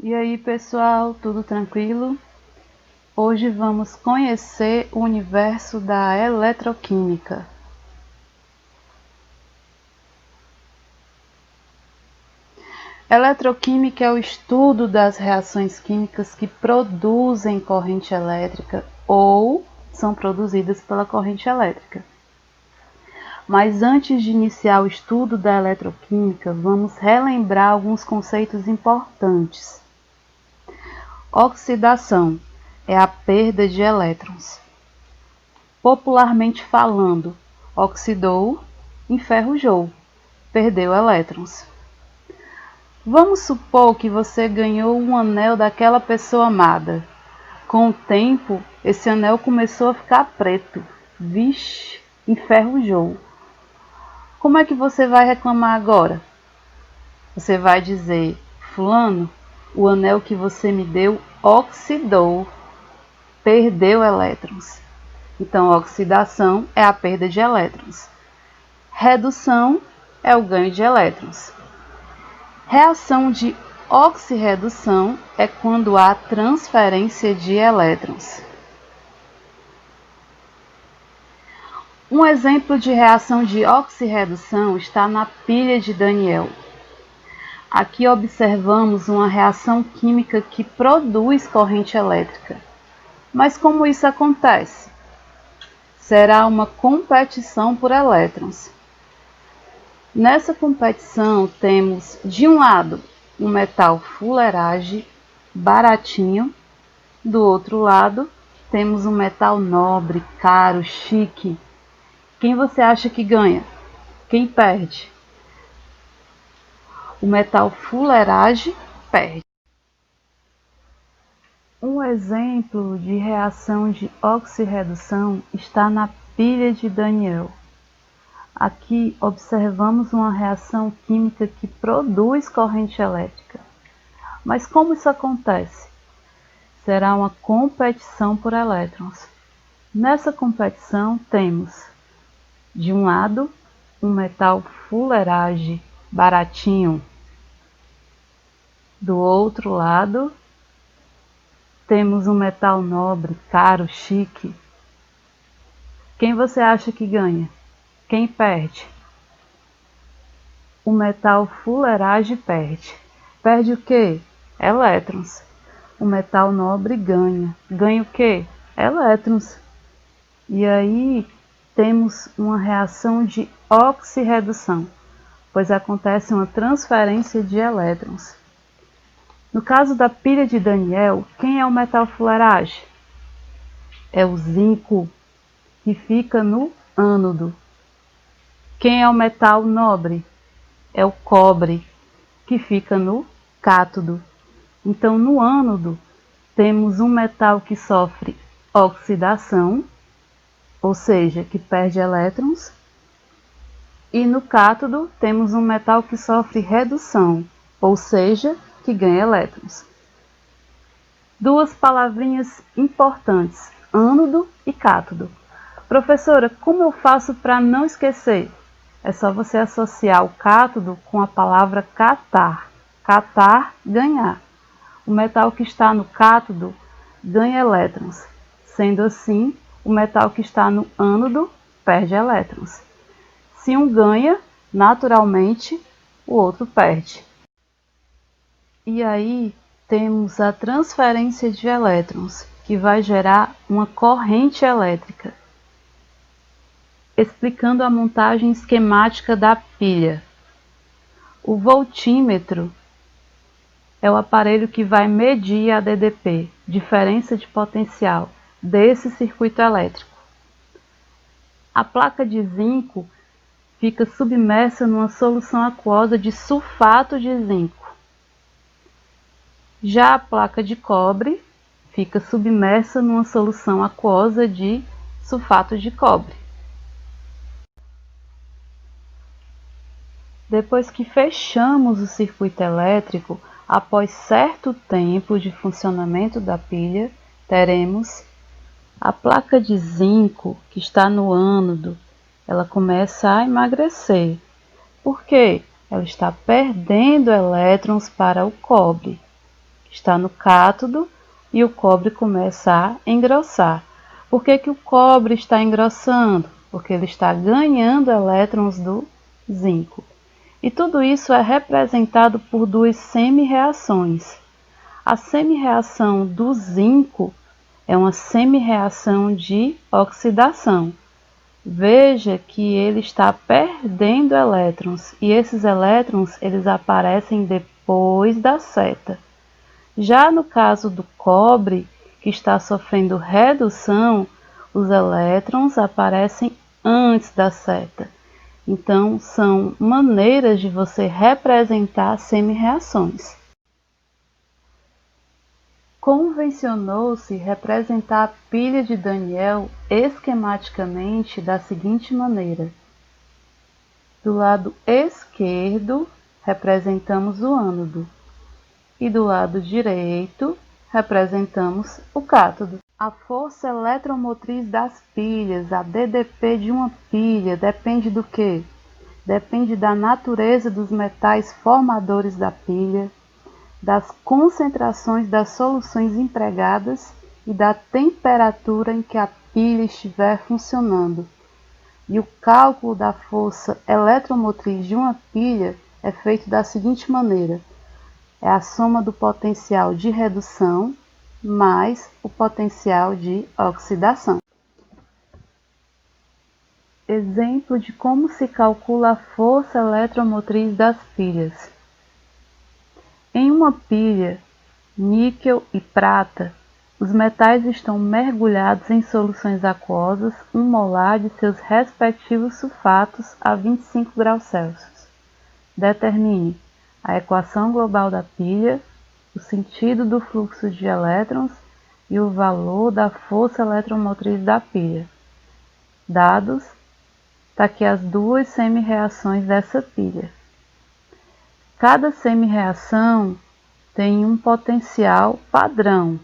E aí, pessoal, tudo tranquilo? Hoje vamos conhecer o universo da eletroquímica. Eletroquímica é o estudo das reações químicas que produzem corrente elétrica ou são produzidas pela corrente elétrica. Mas antes de iniciar o estudo da eletroquímica, vamos relembrar alguns conceitos importantes. Oxidação é a perda de elétrons. Popularmente falando, oxidou, enferrujou, perdeu elétrons. Vamos supor que você ganhou um anel daquela pessoa amada. Com o tempo, esse anel começou a ficar preto. Vixe, enferrujou. Como é que você vai reclamar agora? Você vai dizer: fulano, o anel que você me deu oxidou, perdeu elétrons. Então, oxidação é a perda de elétrons. Redução é o ganho de elétrons. Reação de oxirredução é quando há transferência de elétrons. Um exemplo de reação de oxirredução está na pilha de Daniel. Aqui observamos uma reação química que produz corrente elétrica. Mas como isso acontece? Será uma competição por elétrons. Nessa competição temos, de um lado, um metal fuleiragem, baratinho. Do outro lado, temos um metal nobre, caro, chique. Quem você acha que ganha? Quem perde? O metal fuleiragem perde. Um exemplo de reação de oxirredução está na pilha de Daniel. Aqui observamos uma reação química que produz corrente elétrica. Mas como isso acontece? Será uma competição por elétrons. Nessa competição temos, de um lado, um metal fuleiragem baratinho. Do outro lado, temos um metal nobre, caro, chique. Quem você acha que ganha? Quem perde? O metal fuleiragem perde. Perde o quê? Elétrons. O metal nobre ganha. Ganha o quê? Elétrons. E aí temos uma reação de oxirredução, pois acontece uma transferência de elétrons. No caso da pilha de Daniel, quem é o metal fuleiragem? É o zinco, que fica no ânodo. Quem é o metal nobre? É o cobre, que fica no cátodo. Então, no ânodo, temos um metal que sofre oxidação, ou seja, que perde elétrons, e no cátodo temos um metal que sofre redução, ou seja, que ganha elétrons. Duas palavrinhas importantes, ânodo e cátodo. Professora, como eu faço para não esquecer? É só você associar o cátodo com a palavra catar. Catar, ganhar. O metal que está no cátodo ganha elétrons. Sendo assim, o metal que está no ânodo perde elétrons. Se um ganha, naturalmente, o outro perde. E aí temos a transferência de elétrons, que vai gerar uma corrente elétrica. Explicando a montagem esquemática da pilha. O voltímetro é o aparelho que vai medir a DDP, diferença de potencial, desse circuito elétrico. A placa de zinco fica submersa numa solução aquosa de sulfato de zinco. Já a placa de cobre fica submersa numa solução aquosa de sulfato de cobre. Depois que fechamos o circuito elétrico, após certo tempo de funcionamento da pilha, teremos a placa de zinco que está no ânodo. Ela começa a emagrecer. Por quê? Ela está perdendo elétrons para o cobre. está no cátodo e o cobre começa a engrossar. Por que que o cobre está engrossando? Porque ele está ganhando elétrons do zinco. E tudo isso é representado por duas semi-reações. A semi-reação do zinco é uma semi-reação de oxidação. Veja que ele está perdendo elétrons e esses elétrons eles aparecem depois da seta. Já no caso do cobre, que está sofrendo redução, os elétrons aparecem antes da seta. Então, são maneiras de você representar semi-reações. Convencionou-se representar a pilha de Daniell esquematicamente da seguinte maneira. Do lado esquerdo, representamos o ânodo, e do lado direito, representamos o cátodo. A força eletromotriz das pilhas, a DDP de uma pilha, depende do quê? Depende da natureza dos metais formadores da pilha, das concentrações das soluções empregadas e da temperatura em que a pilha estiver funcionando. E o cálculo da força eletromotriz de uma pilha é feito da seguinte maneira: é a soma do potencial de redução mais o potencial de oxidação. Exemplo de como se calcula a força eletromotriz das pilhas. Em uma pilha, níquel e prata, os metais estão mergulhados em soluções aquosas 1 molar de seus respectivos sulfatos a 25 graus Celsius. Determine a equação global da pilha, o sentido do fluxo de elétrons e o valor da força eletromotriz da pilha. Dados, está aqui as duas semi-reações dessa pilha. Cada semi-reação tem um potencial padrão,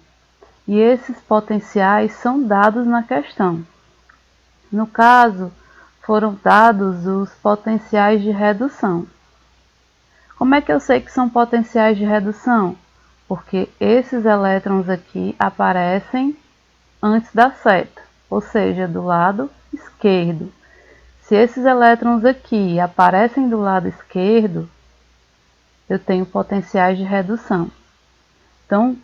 e esses potenciais são dados na questão. No caso, foram dados os potenciais de redução. Como é que eu sei que são potenciais de redução? Porque esses elétrons aqui aparecem antes da seta, ou seja, do lado esquerdo. Se esses elétrons aqui aparecem do lado esquerdo, eu tenho potenciais de redução. Então,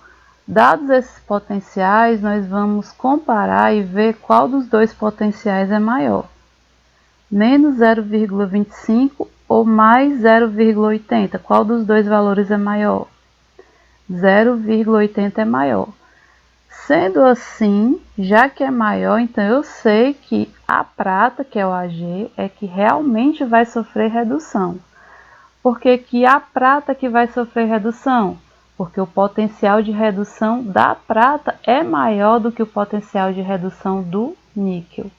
dados esses potenciais, nós vamos comparar e ver qual dos dois potenciais é maior. Menos 0,25 ou mais 0,80, qual dos dois valores é maior? 0,80 é maior. Sendo assim, já que é maior, então eu sei que a prata, que é o Ag, é que realmente vai sofrer redução. Por que que a prata que vai sofrer redução? Porque o potencial de redução da prata é maior do que o potencial de redução do níquel.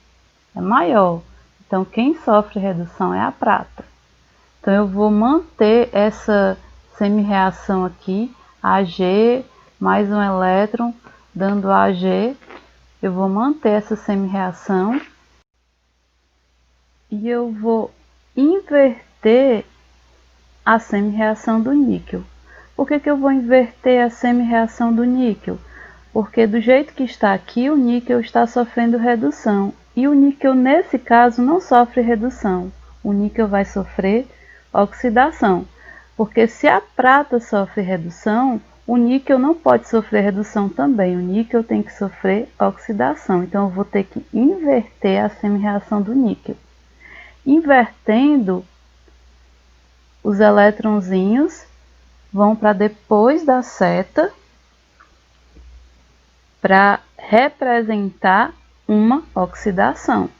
É maior. Então, quem sofre redução é a prata. Então, eu vou manter essa semi-reação aqui, Ag mais um elétron, dando Ag. Eu vou manter essa semi-reação e eu vou inverter a semi-reação do níquel. Por que que eu vou inverter a semi-reação do níquel? Porque do jeito que está aqui, o níquel está sofrendo redução. E o níquel, nesse caso, não sofre redução. O níquel vai sofrer oxidação. Porque se a prata sofre redução, o níquel não pode sofrer redução também. O níquel tem que sofrer oxidação. Então, eu vou ter que inverter a semi-reação do níquel. Invertendo, os elétronzinhos vão para depois da seta para representar uma oxidação.